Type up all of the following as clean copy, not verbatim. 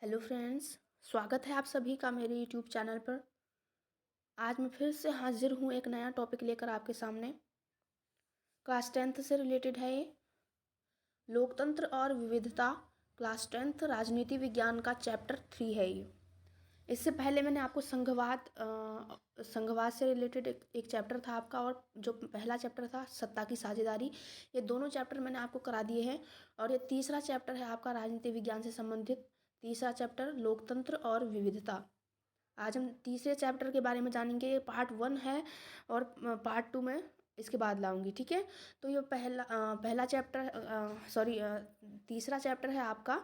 Hello friends. स्वागत है आप सभी का मेरे यूट्यूब चैनल पर। आज मैं फिर से हाजिर हूँ एक नया टॉपिक लेकर आपके सामने। क्लास 10th से रिलेटेड है ये, लोकतंत्र और विविधता। क्लास 10th राजनीति विज्ञान का चैप्टर 3 है ये। इससे पहले मैंने आपको संघवाद से रिलेटेड एक चैप्टर था आपका, और जो पहला चैप्टर था सत्ता की साझेदारी, ये दोनों चैप्टर मैंने आपको करा दिए हैं। और ये तीसरा चैप्टर है आपका राजनीति विज्ञान से संबंधित, तीसरा चैप्टर लोकतंत्र और विविधता। आज हम तीसरे चैप्टर के बारे में जानेंगे। ये पार्ट 1 है और पार्ट 2 में इसके बाद लाऊंगी, ठीक है। तो ये पहला चैप्टर तीसरा चैप्टर है आपका,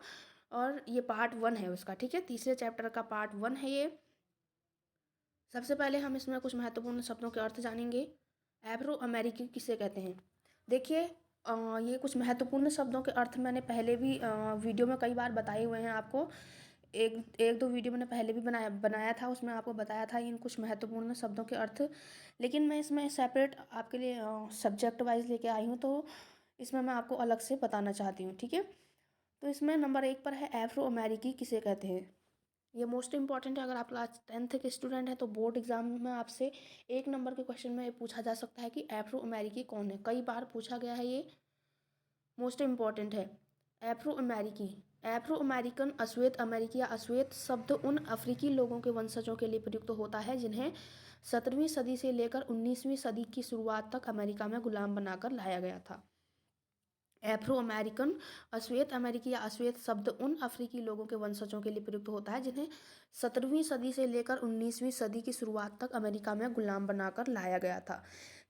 और ये पार्ट 1 है उसका, ठीक है। तीसरे चैप्टर का पार्ट 1 है ये। सबसे पहले हम इसमें कुछ महत्वपूर्ण शब्दों के अर्थ जानेंगे। एफ्रो अमेरिकी किसे कहते हैं? देखिए, ये कुछ महत्वपूर्ण शब्दों के अर्थ मैंने पहले भी वीडियो में कई बार बताए हुए हैं आपको। एक एक दो वीडियो मैंने पहले भी बनाया था, उसमें आपको बताया था इन कुछ महत्वपूर्ण शब्दों के अर्थ। लेकिन मैं इसमें सेपरेट आपके लिए सब्जेक्ट वाइज लेके आई हूँ, तो इसमें मैं आपको अलग से बताना चाहती हूँ, ठीक है। तो इसमें नंबर 1 पर है एफ्रो अमेरिकी किसे कहते हैं। ये मोस्ट इंपॉर्टेंट है। अगर आप क्लास 10th के स्टूडेंट हैं तो बोर्ड एग्जाम में आपसे 1 नंबर के क्वेश्चन में ये पूछा जा सकता है कि एफ्रो अमेरिकी कौन है। कई बार पूछा गया है, ये मोस्ट इम्पॉर्टेंट है। एफ्रो अमेरिकी, एफ्रो अमेरिकन, अश्वेत अमेरिकी या अश्वेत शब्द उन अफ्रीकी लोगों के वंशजों के लिए प्रयुक्त होता है जिन्हें 17वीं सदी से लेकर 19वीं सदी की शुरुआत तक अमेरिका में गुलाम बनाकर लाया गया था। एफ्रो अमेरिकन, अश्वेत अमेरिकी या अश्वेत शब्द उन अफ्रीकी लोगों के वंशजों के लिए प्रयुक्त होता है जिन्हें 17वीं सदी से लेकर 19वीं सदी की शुरुआत तक अमेरिका में गुलाम बनाकर लाया गया था।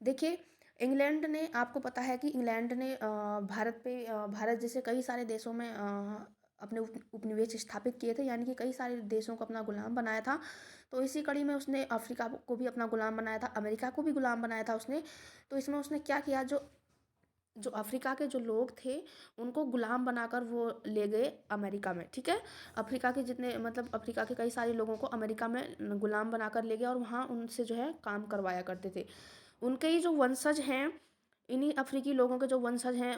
देखिए, इंग्लैंड ने, आपको पता है कि इंग्लैंड ने भारत जैसे कई सारे देशों में अपने उपनिवेश स्थापित किए थे, यानी कि कई सारे देशों को अपना गुलाम बनाया था। तो इसी कड़ी में उसने अफ्रीका को भी अपना गुलाम बनाया था, अमेरिका को भी गुलाम बनाया था उसने। तो इसमें उसने क्या किया, जो जो अफ्रीका के जो लोग थे उनको गुलाम बनाकर वो ले गए अमेरिका में, ठीक है। अफ्रीका के जितने, मतलब अफ्रीका के कई सारे लोगों को अमेरिका में गुलाम बनाकर ले गए और वहाँ उनसे जो है काम करवाया करते थे। उनके ही जो वंशज हैं, इन्हीं अफ्रीकी लोगों के जो वंशज हैं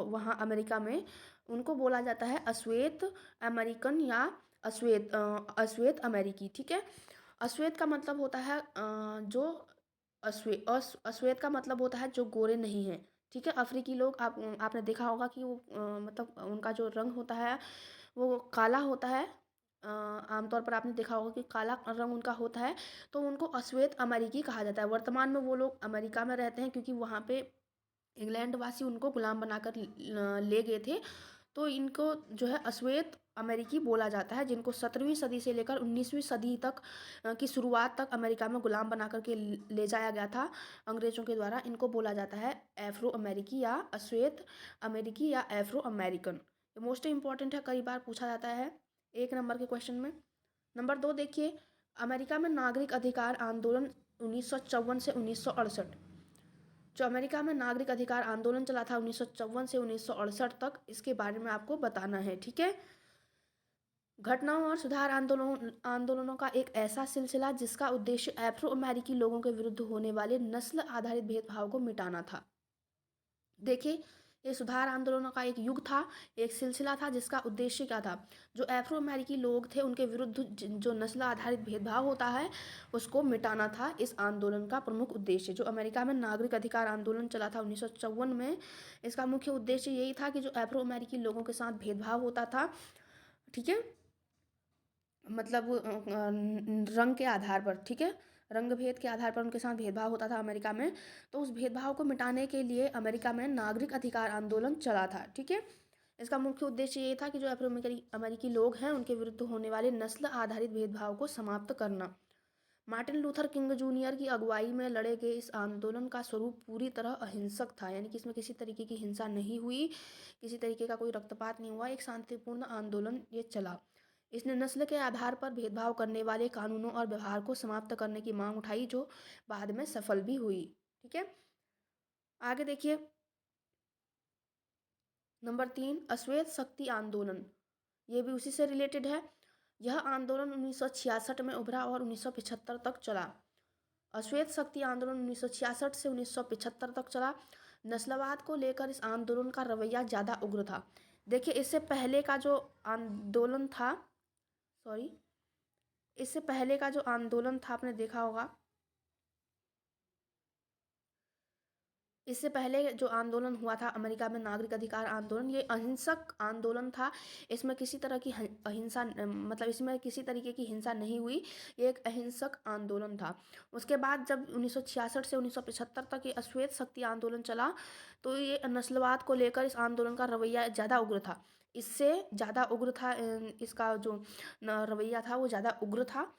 वहाँ अमेरिका में, उनको बोला जाता है अश्वेत अमेरिकन या अश्वेत अमेरिकी, ठीक है। अश्वेत का मतलब होता है जो अश्वेत का मतलब होता है जो गोरे नहीं हैं, ठीक है। अफ्रीकी लोग, आपने देखा होगा कि वो मतलब उनका जो रंग होता है वो काला होता है। आमतौर पर आपने देखा होगा कि काला रंग उनका होता है, तो उनको अश्वेत अमेरिकी कहा जाता है। वर्तमान में वो लोग अमेरिका में रहते हैं क्योंकि वहाँ पे इंग्लैंड वासी उनको गुलाम बनाकर ले गए थे। तो इनको जो है अश्वेत अमेरिकी बोला जाता है, जिनको 17वीं सदी से लेकर 19वीं सदी तक की शुरुआत तक अमेरिका में गुलाम बना करके ले जाया गया था अंग्रेज़ों के द्वारा। इनको बोला जाता है एफ्रो अमेरिकी या अश्वेत अमेरिकी या एफ्रो अमेरिकन। ये मोस्ट इंपॉर्टेंट है, कई बार पूछा जाता है 1 नंबर के क्वेश्चन में। नंबर 2 देखिए, अमेरिका में नागरिक अधिकार आंदोलन 1954 से 1968। जो अमेरिका में नागरिक अधिकार आंदोलन चला था 1954 से 1968 तक, इसके बारे में आपको बताना है, ठीक है। घटनाओं और सुधार आंदोलनों का एक ऐसा सिलसिला जिसका उद्देश्य एफ्रो अमेरिकी लोगों के विरुद्ध होने वाले नस्ल आधारित भेदभाव को मिटाना था। देखिए, ये सुधार आंदोलनों का एक युग था, एक सिलसिला था जिसका उद्देश्य क्या था, जो एफ्रो अमेरिकी लोग थे उनके विरुद्ध जो नस्ल आधारित भेदभाव होता है उसको मिटाना था इस आंदोलन का प्रमुख उद्देश्य। जो अमेरिका में नागरिक अधिकार आंदोलन चला था 1954 में, इसका मुख्य उद्देश्य यही था कि जो एफ्रो अमेरिकी लोगों के साथ भेदभाव होता था, ठीक है, मतलब रंग के आधार पर, ठीक है, रंग भेद के आधार पर उनके साथ भेदभाव होता था अमेरिका में। तो उस भेदभाव को मिटाने के लिए अमेरिका में नागरिक अधिकार आंदोलन चला था, ठीक है। इसका मुख्य उद्देश्य ये था कि जो अफ्रो अमेरिकी लोग हैं उनके विरुद्ध होने वाले नस्ल आधारित भेदभाव को समाप्त करना। मार्टिन लूथर किंग जूनियर की अगुवाई में लड़े गए इस आंदोलन का स्वरूप पूरी तरह अहिंसक था, यानी कि इसमें किसी तरीके की हिंसा नहीं हुई, किसी तरीके का कोई रक्तपात नहीं हुआ, एक शांतिपूर्ण आंदोलन ये चला। इसने नस्ल के आधार पर भेदभाव करने वाले कानूनों और व्यवहार को समाप्त करने की मांग उठाई, जो बाद में सफल भी हुई, ठीक है। आगे देखिए, नंबर 3 अश्वेत शक्ति आंदोलन, ये भी उसी से रिलेटेड है। यह आंदोलन 1966 में उभरा और 1975 तक चला। अश्वेत शक्ति आंदोलन 1966 से 1975 तक चला। नस्लवाद को लेकर इस आंदोलन का रवैया ज़्यादा उग्र था। देखिए, इससे पहले का जो आंदोलन था सॉरी, इससे पहले का जो आंदोलन था आपने देखा होगा, इससे पहले जो आंदोलन हुआ था अमेरिका में नागरिक अधिकार आंदोलन, ये अहिंसक आंदोलन था। इसमें किसी तरह की अहिंसा मतलब इसमें किसी तरीके की हिंसा नहीं हुई, ये एक अहिंसक आंदोलन था। उसके बाद जब 1966 से 1975 तक ये अश्वेत शक्ति आंदोलन चला, तो ये नस्लवाद को लेकर इस आंदोलन का रवैया ज़्यादा उग्र था। इससे ज़्यादा उग्र था, इसका जो रवैया था वो ज़्यादा उग्र था।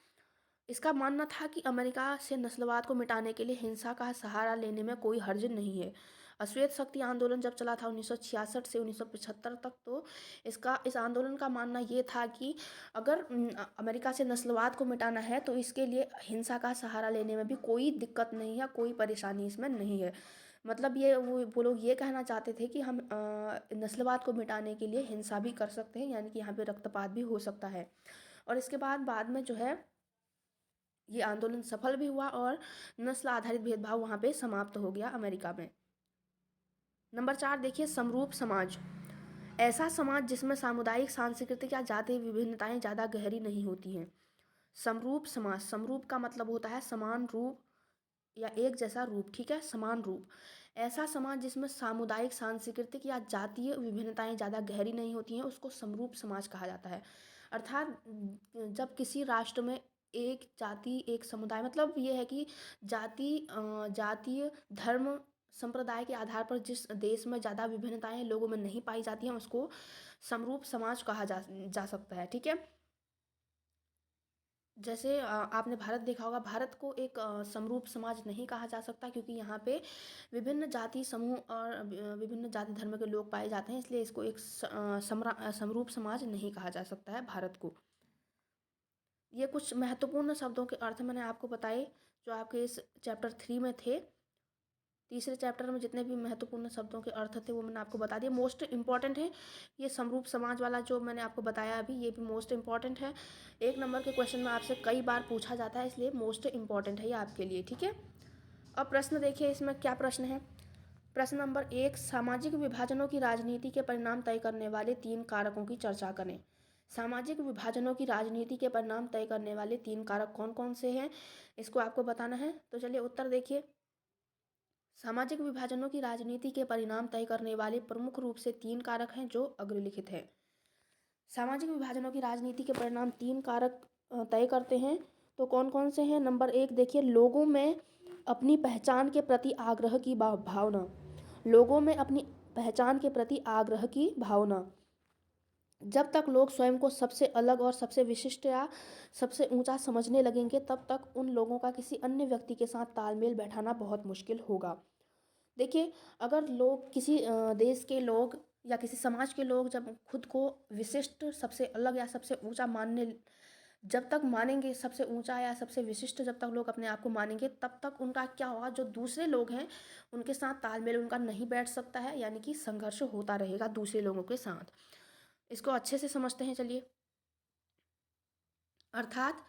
इसका मानना था कि अमेरिका से नस्लवाद को मिटाने के लिए हिंसा का सहारा लेने में कोई हर्ज नहीं है। अश्वेत शक्ति आंदोलन जब चला था 1966 से 1975 तक, तो इस आंदोलन का मानना ये था कि अगर अमेरिका से नस्लवाद को मिटाना है तो इसके लिए हिंसा का सहारा लेने में भी कोई दिक्कत नहीं है, कोई परेशानी इसमें नहीं है। मतलब ये वो लोग ये कहना चाहते थे कि हम नस्लवाद को मिटाने के लिए हिंसा भी कर सकते हैं, यानी कि यहाँ पे रक्तपात भी हो सकता है। और इसके बाद में जो है ये आंदोलन सफल भी हुआ और नस्ल आधारित भेदभाव वहाँ पे समाप्त हो गया अमेरिका में। नंबर 4 देखिए, समरूप समाज। ऐसा समाज जिसमें सामुदायिक, सांस्कृतिक या जातीय विभिन्नताएं ज़्यादा गहरी नहीं होती हैं। समरूप समाज, समरूप का मतलब होता है समान रूप या एक जैसा रूप, ठीक है, समान रूप। ऐसा समाज जिसमें सामुदायिक, सांस्कृतिक या जातीय विभिन्नताएं ज़्यादा गहरी नहीं होती हैं, उसको समरूप समाज कहा जाता है। अर्थात जब किसी राष्ट्र में एक जाति, एक समुदाय, मतलब ये है कि जातीय, धर्म, संप्रदाय के आधार पर जिस देश में ज़्यादा विभिन्नताएं लोगों में नहीं पाई जाती हैं, उसको समरूप समाज कहा जा सकता है, ठीक है। जैसे आपने भारत देखा होगा, भारत को एक समरूप समाज नहीं कहा जा सकता, क्योंकि यहाँ पे विभिन्न जाति समूह और विभिन्न जाति धर्म के लोग पाए जाते हैं, इसलिए इसको एक समरूप समाज नहीं कहा जा सकता है भारत को। ये कुछ महत्वपूर्ण शब्दों के अर्थ मैंने आपको बताए जो आपके इस चैप्टर 3 में थे। तीसरे चैप्टर में जितने भी महत्वपूर्ण शब्दों के अर्थ थे वो मैंने आपको बता दिया। मोस्ट इम्पॉर्टेंट है ये समरूप समाज वाला जो मैंने आपको बताया अभी, ये भी मोस्ट इम्पॉर्टेंट है। 1 नंबर के क्वेश्चन में आपसे कई बार पूछा जाता है, इसलिए मोस्ट इम्पॉर्टेंट है ये आपके लिए, ठीक है। अब प्रश्न देखिए, इसमें क्या प्रश्न है। प्रश्न नंबर 1, सामाजिक विभाजनों की राजनीति के परिणाम तय करने वाले 3 कारकों की चर्चा करें। सामाजिक विभाजनों की राजनीति के परिणाम तय करने वाले 3 कारक कौन कौन से हैं, इसको आपको बताना है। तो चलिए उत्तर देखिए। सामाजिक विभाजनों की राजनीति के परिणाम तय करने वाले प्रमुख रूप से 3 कारक हैं जो अग्रलिखित हैं। सामाजिक विभाजनों की राजनीति के परिणाम 3 कारक तय करते हैं, तो कौन कौन से हैं। नंबर 1 देखिए, लोगों में अपनी पहचान के प्रति आग्रह की भावना। लोगों में अपनी पहचान के प्रति आग्रह की भावना। जब तक लोग स्वयं को सबसे अलग और सबसे विशिष्ट या सबसे ऊंचा समझने लगेंगे, तब तक उन लोगों का किसी अन्य व्यक्ति के साथ तालमेल बैठाना बहुत मुश्किल होगा। देखिए, अगर लोग किसी देश के लोग या किसी समाज के लोग जब खुद को विशिष्ट, सबसे अलग या सबसे ऊंचा जब तक मानेंगे, सबसे ऊंचा या सबसे विशिष्ट जब तक लोग अपने आप को मानेंगे, तब तक उनका क्या होगा, जो दूसरे लोग हैं उनके साथ तालमेल उनका नहीं बैठ सकता है, यानी कि संघर्ष होता रहेगा दूसरे लोगों के साथ। इसको अच्छे से समझते हैं, चलिए। अर्थात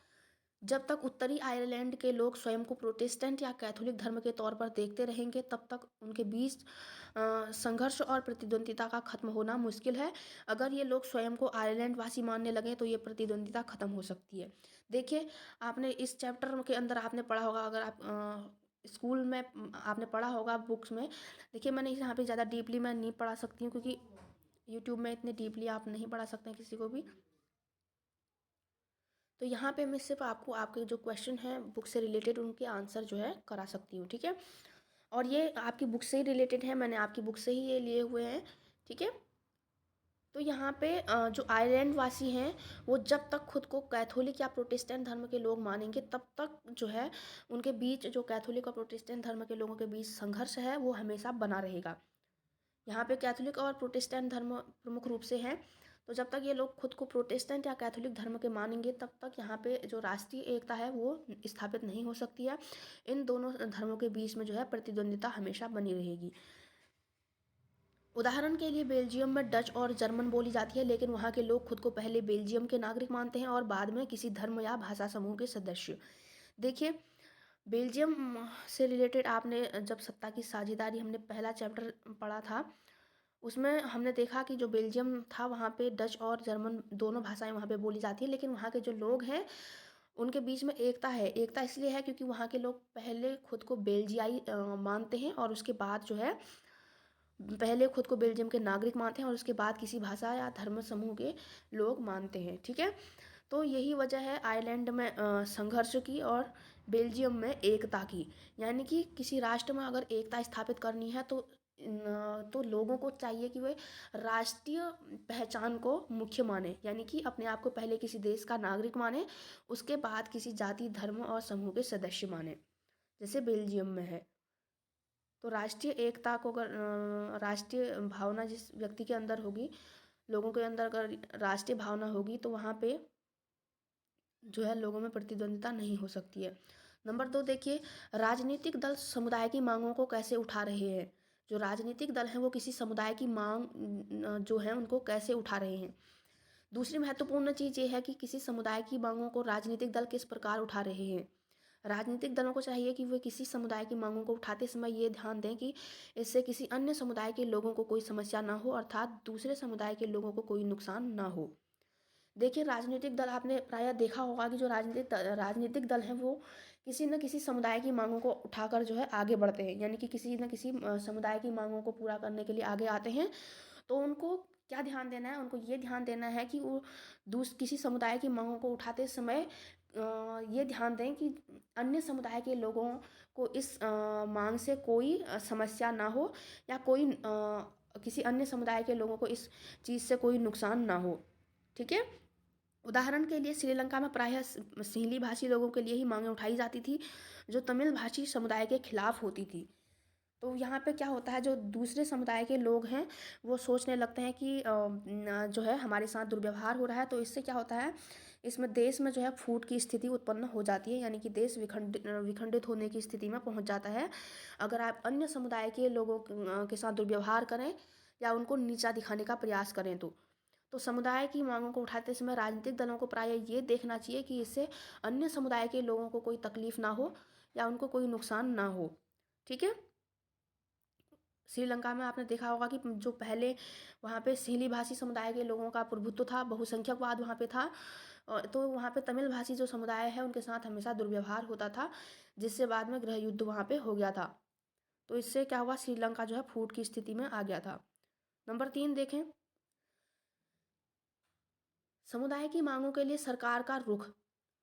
जब तक उत्तरी आयरलैंड के लोग स्वयं को प्रोटेस्टेंट या कैथोलिक धर्म के तौर पर देखते रहेंगे, तब तक उनके बीच संघर्ष और प्रतिद्वंदिता का खत्म होना मुश्किल है। अगर ये लोग स्वयं को आयरलैंड वासी मानने लगें तो ये प्रतिद्वंदिता खत्म हो सकती है। देखिए, आपने इस चैप्टर के अंदर आपने पढ़ा होगा, अगर आप स्कूल में आपने पढ़ा होगा बुक्स में। देखिए, मैंने यहाँ पे ज़्यादा डीपली मैं नहीं पढ़ा सकती हूँ, क्योंकि यूट्यूब में इतने डीपली आप नहीं पढ़ा सकते हैं किसी को भी। तो यहाँ पे मैं सिर्फ आपको आपके जो क्वेश्चन हैं बुक से रिलेटेड उनके आंसर जो है करा सकती हूँ, ठीक है। और ये आपकी बुक से ही रिलेटेड है, मैंने आपकी बुक से ही ये लिए हुए हैं, ठीक है। तो यहाँ पे जो आयरलैंड वासी हैं वो जब तक खुद को कैथोलिक या प्रोटेस्टेंट धर्म के लोग मानेंगे, तब तक जो है उनके बीच, जो कैथोलिक और प्रोटेस्टेंट धर्म के लोगों के बीच संघर्ष है वो हमेशा बना रहेगा। यहाँ पे कैथोलिक और प्रोटेस्टेंट धर्म प्रमुख रूप से हैं। तो जब तक ये लोग खुद को प्रोटेस्टेंट या कैथोलिक धर्म के मानेंगे, तब तक यहाँ पे जो राष्ट्रीय एकता है वो स्थापित नहीं हो सकती है। इन दोनों धर्मों के बीच में जो है प्रतिद्वंदिता हमेशा बनी रहेगी। उदाहरण के लिए बेल्जियम में डच और जर्मन बोली जाती है, लेकिन वहाँ के लोग खुद को पहले बेल्जियम के नागरिक मानते हैं और बाद में किसी धर्म या भाषा समूह के सदस्य। देखिए, बेल्जियम से रिलेटेड आपने जब सत्ता की साझेदारी हमने पहला चैप्टर पढ़ा था, उसमें हमने देखा कि जो बेल्जियम था वहाँ पे डच और जर्मन दोनों भाषाएं वहाँ पे बोली जाती है, लेकिन वहाँ के जो लोग हैं उनके बीच में एकता है। एकता इसलिए है क्योंकि वहाँ के लोग पहले खुद को बेल्जियाई मानते हैं, और उसके बाद जो है पहले खुद को बेल्जियम के नागरिक मानते हैं, और उसके बाद किसी भाषा या धर्म समूह के लोग मानते हैं। ठीक है, तो यही वजह है आयरलैंड में संघर्ष की और बेल्जियम में एकता की। यानी कि किसी राष्ट्र में अगर एकता स्थापित करनी है तो लोगों को चाहिए कि वे राष्ट्रीय पहचान को मुख्य माने, यानी कि अपने आप को पहले किसी देश का नागरिक माने, उसके बाद किसी जाति धर्म और समूह के सदस्य माने, जैसे बेल्जियम में है। तो राष्ट्रीय एकता को अगर राष्ट्रीय भावना जिस व्यक्ति के अंदर होगी, लोगों के अंदर अगर राष्ट्रीय भावना होगी, तो वहाँ पे जो है लोगों में प्रतिद्वंदिता नहीं हो सकती है। नंबर 2 देखिए, राजनीतिक दल समुदाय की मांगों को कैसे उठा रहे हैं। जो राजनीतिक दल हैं वो किसी समुदाय की मांग जो है उनको कैसे उठा रहे हैं। दूसरी महत्वपूर्ण चीज़ ये है कि किसी समुदाय की मांगों को राजनीतिक दल किस प्रकार उठा रहे हैं। राजनीतिक दलों को चाहिए कि वे किसी समुदाय की मांगों को उठाते समय ये ध्यान दें कि इससे किसी अन्य समुदाय के लोगों को कोई समस्या ना हो, अर्थात दूसरे समुदाय के लोगों को कोई नुकसान ना हो। देखिए, राजनीतिक दल आपने प्रायः देखा होगा कि जो राजनीतिक दल हैं वो किसी न किसी समुदाय की मांगों को उठाकर जो है आगे बढ़ते हैं, यानी कि किसी न किसी समुदाय की मांगों को पूरा करने के लिए आगे आते हैं। तो उनको क्या ध्यान देना है, उनको ये ध्यान देना है कि वो किसी समुदाय की मांगों को उठाते समय ये ध्यान दें कि अन्य समुदाय के लोगों को इस मांग से कोई समस्या ना हो, या कोई किसी अन्य समुदाय के लोगों को इस चीज़ से कोई नुकसान ना हो। ठीक है, उदाहरण के लिए श्रीलंका में प्रायः सिंहली भाषी लोगों के लिए ही मांगें उठाई जाती थी, जो तमिल भाषी समुदाय के खिलाफ होती थी। तो यहाँ पे क्या होता है, जो दूसरे समुदाय के लोग हैं वो सोचने लगते हैं कि जो है हमारे साथ दुर्व्यवहार हो रहा है। तो इससे क्या होता है, इसमें देश में जो है फूट की स्थिति उत्पन्न हो जाती है, यानी कि देश विखंडित होने की स्थिति में पहुँच जाता है अगर आप अन्य समुदाय के लोगों के साथ दुर्व्यवहार करें या उनको नीचा दिखाने का प्रयास करें। तो समुदाय की मांगों को उठाते समय राजनीतिक दलों को प्रायः ये देखना चाहिए कि इससे अन्य समुदाय के लोगों को कोई तकलीफ ना हो या उनको कोई नुकसान ना हो। ठीक है, श्रीलंका में आपने देखा होगा कि जो पहले वहाँ पे सिंहली भाषी समुदाय के लोगों का प्रभुत्व था, बहुसंख्यकवाद वहाँ पे था, तो वहाँ पे तमिल भाषी जो समुदाय है उनके साथ हमेशा दुर्व्यवहार होता था, जिससे बाद में गृह युद्ध वहाँ पे हो गया था। तो इससे क्या हुआ, श्रीलंका जो है फूट की स्थिति में आ गया था। नंबर 3 देखें, समुदाय की मांगों के लिए सरकार का रुख।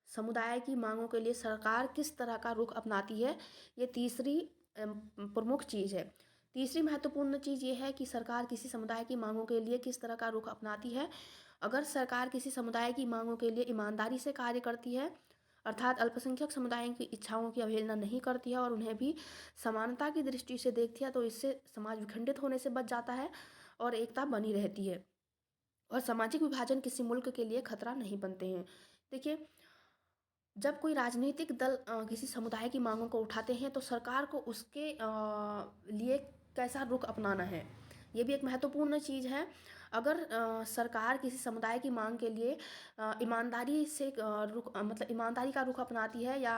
समुदाय की मांगों के लिए सरकार किस तरह का रुख अपनाती है, ये तीसरी प्रमुख चीज़ है। तीसरी महत्वपूर्ण चीज़ ये है कि सरकार किसी समुदाय की मांगों के लिए किस तरह का रुख अपनाती है। अगर सरकार किसी समुदाय की मांगों के लिए ईमानदारी से कार्य करती है, अर्थात अल्पसंख्यक समुदायों की इच्छाओं की अवहेलना नहीं करती है और उन्हें भी समानता की दृष्टि से देखती है, तो इससे समाज विखंडित होने से बच जाता है और एकता बनी रहती है, और सामाजिक विभाजन किसी मुल्क के लिए खतरा नहीं बनते हैं। देखिए, जब कोई राजनीतिक दल किसी समुदाय की मांगों को उठाते हैं तो सरकार को उसके लिए कैसा रुख अपनाना है, ये भी एक महत्वपूर्ण चीज़ है। अगर सरकार किसी समुदाय की मांग के लिए ईमानदारी से मतलब ईमानदारी का रुख अपनाती है या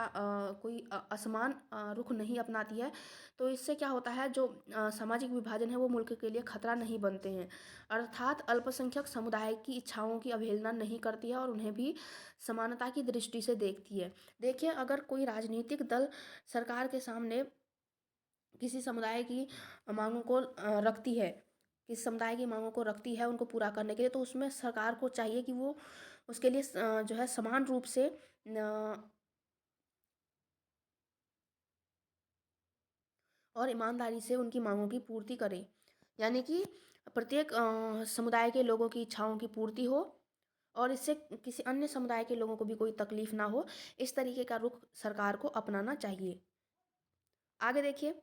कोई असमान रुख नहीं अपनाती है, तो इससे क्या होता है, जो सामाजिक विभाजन है वो मुल्क के लिए खतरा नहीं बनते हैं, अर्थात अल्पसंख्यक समुदाय की इच्छाओं की अवहेलना नहीं करती है और उन्हें भी समानता की दृष्टि से देखती है। देखिए, अगर कोई राजनीतिक दल सरकार के सामने किसी समुदाय की मांगों को रखती है, किसी समुदाय की मांगों को रखती है उनको पूरा करने के लिए, तो उसमें सरकार को चाहिए कि वो उसके लिए जो है समान रूप से और ईमानदारी से उनकी मांगों की पूर्ति करे, यानी कि प्रत्येक समुदाय के लोगों की इच्छाओं की पूर्ति हो और इससे किसी अन्य समुदाय के लोगों को भी कोई तकलीफ ना हो। इस तरीके का रुख सरकार को अपनाना चाहिए। आगे देखिए,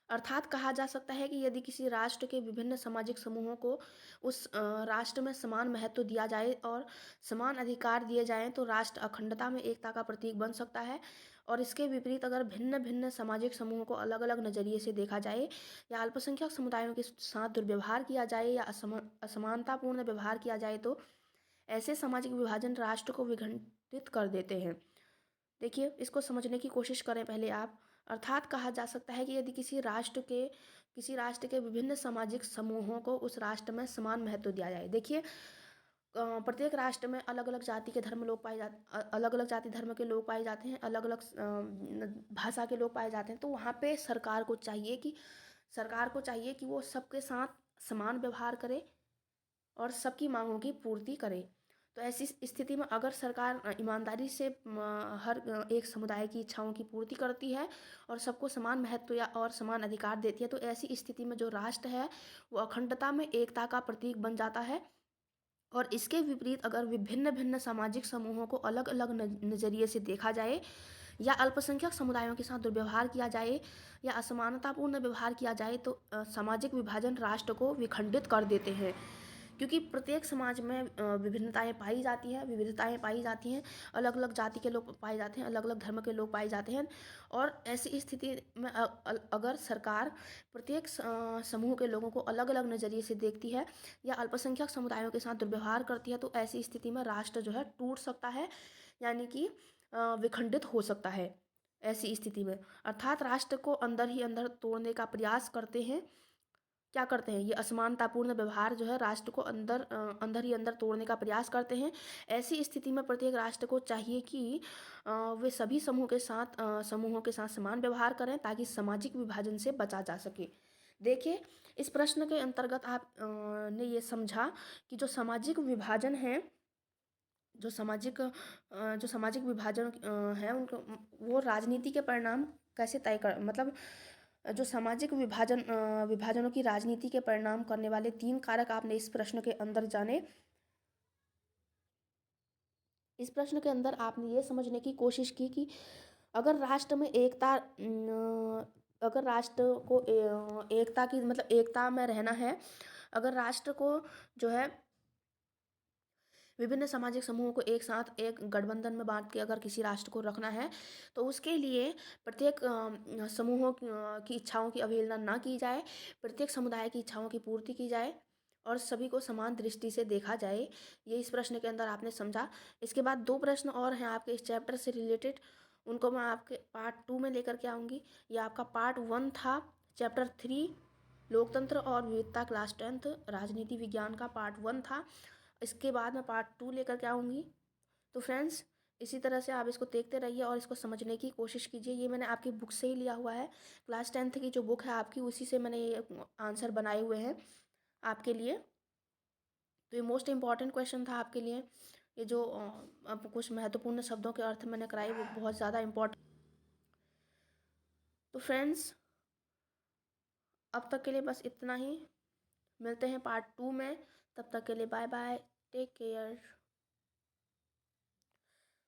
अर्थात कहा जा सकता है कि यदि किसी राष्ट्र के विभिन्न सामाजिक समूहों को उस राष्ट्र में समान महत्व दिया जाए और समान अधिकार दिए जाएं तो राष्ट्र अखंडता में एकता का प्रतीक बन सकता है। और इसके विपरीत अगर भिन्न भिन्न सामाजिक समूहों को अलग अलग नज़रिए से देखा जाए या अल्पसंख्यक समुदायों के साथ दुर्व्यवहार किया जाए या असमानतापूर्ण व्यवहार किया जाए, तो ऐसे सामाजिक विभाजन राष्ट्र को विखंडित कर देते हैं। देखिए, इसको समझने की कोशिश करें पहले आप। अर्थात कहा जा सकता है कि यदि किसी राष्ट्र के विभिन्न सामाजिक समूहों को उस राष्ट्र में समान महत्व दिया जाए। देखिए, प्रत्येक राष्ट्र में अलग अलग जाति के धर्म लोग पाए जाते, अलग अलग जाति धर्म के लोग पाए जाते हैं, अलग अलग भाषा के लोग पाए जाते हैं। तो वहाँ पे सरकार को चाहिए कि वो सबके साथ समान व्यवहार करे और सबकी मांगों की पूर्ति करे। तो ऐसी स्थिति में अगर सरकार ईमानदारी से हर एक समुदाय की इच्छाओं की पूर्ति करती है और सबको समान महत्व या और समान अधिकार देती है, तो ऐसी स्थिति में जो राष्ट्र है वो अखंडता में एकता का प्रतीक बन जाता है। और इसके विपरीत अगर विभिन्न भिन्न सामाजिक समूहों को अलग अलग नज़रिए से देखा जाए या अल्पसंख्यक समुदायों के साथ दुर्व्यवहार किया जाए या असमानतापूर्ण व्यवहार किया जाए, तो सामाजिक विभाजन राष्ट्र को विखंडित कर देते हैं। क्योंकि प्रत्येक समाज में विभिन्नताएं पाई जाती हैं, अलग अलग जाति के लोग पाए जाते हैं, अलग अलग धर्म के लोग पाए जाते हैं। और ऐसी स्थिति में अगर सरकार प्रत्येक समूह के लोगों को अलग अलग नज़रिए से देखती है या अल्पसंख्यक समुदायों के साथ दुर्व्यवहार करती है, तो ऐसी स्थिति में राष्ट्र जो है टूट सकता है, यानी कि विखंडित हो सकता है ऐसी स्थिति में। अर्थात राष्ट्र को अंदर ही अंदर तोड़ने का प्रयास करते हैं। क्या करते हैं, ये असमानतापूर्ण व्यवहार जो है राष्ट्र को अंदर ही अंदर तोड़ने का प्रयास करते हैं। ऐसी स्थिति में प्रत्येक राष्ट्र को चाहिए कि वे सभी समूहों के साथ समान व्यवहार करें ताकि सामाजिक विभाजन से बचा जा सके। देखिए, इस प्रश्न के अंतर्गत आप ने ये समझा कि जो सामाजिक विभाजन है, जो सामाजिक विभाजन है उनको, वो राजनीति के परिणाम कैसे तय कर, मतलब जो सामाजिक विभाजनों की राजनीति के परिणाम करने वाले 3 कारक आपने इस प्रश्न के अंदर जाने। इस प्रश्न के अंदर आपने ये समझने की कोशिश की कि अगर राष्ट्र में अगर राष्ट्र को एकता की, मतलब एकता में रहना है, अगर राष्ट्र को जो है विभिन्न सामाजिक समूहों को एक साथ एक गठबंधन में बांट के अगर किसी राष्ट्र को रखना है, तो उसके लिए प्रत्येक समूहों की इच्छाओं की अवहेलना ना की जाए, प्रत्येक समुदाय की इच्छाओं की पूर्ति की जाए और सभी को समान दृष्टि से देखा जाए। ये इस प्रश्न के अंदर आपने समझा। इसके बाद 2 प्रश्न और हैं आपके इस चैप्टर से रिलेटेड, उनको मैं आपके पार्ट 2 में लेकर के आऊँगी। ये आपका पार्ट 1 था, चैप्टर 3 लोकतंत्र और विविधता, क्लास 10th राजनीति विज्ञान का पार्ट 1 था। इसके बाद मैं पार्ट 2 लेकर के आऊँगी। तो फ्रेंड्स, इसी तरह से आप इसको देखते रहिए और इसको समझने की कोशिश कीजिए। ये मैंने आपकी बुक से ही लिया हुआ है, क्लास 10th की जो बुक है आपकी, उसी से मैंने ये आंसर बनाए हुए हैं आपके लिए। तो ये मोस्ट इम्पॉर्टेंट क्वेश्चन था आपके लिए। ये जो कुछ महत्वपूर्ण शब्दों के अर्थ मैंने कराए वो बहुत ज़्यादा इम्पॉर्टेंट। तो फ्रेंड्स, अब तक के लिए बस इतना ही। मिलते हैं पार्ट 2 में। तब तक के लिए बाय बाय, टेक केयर।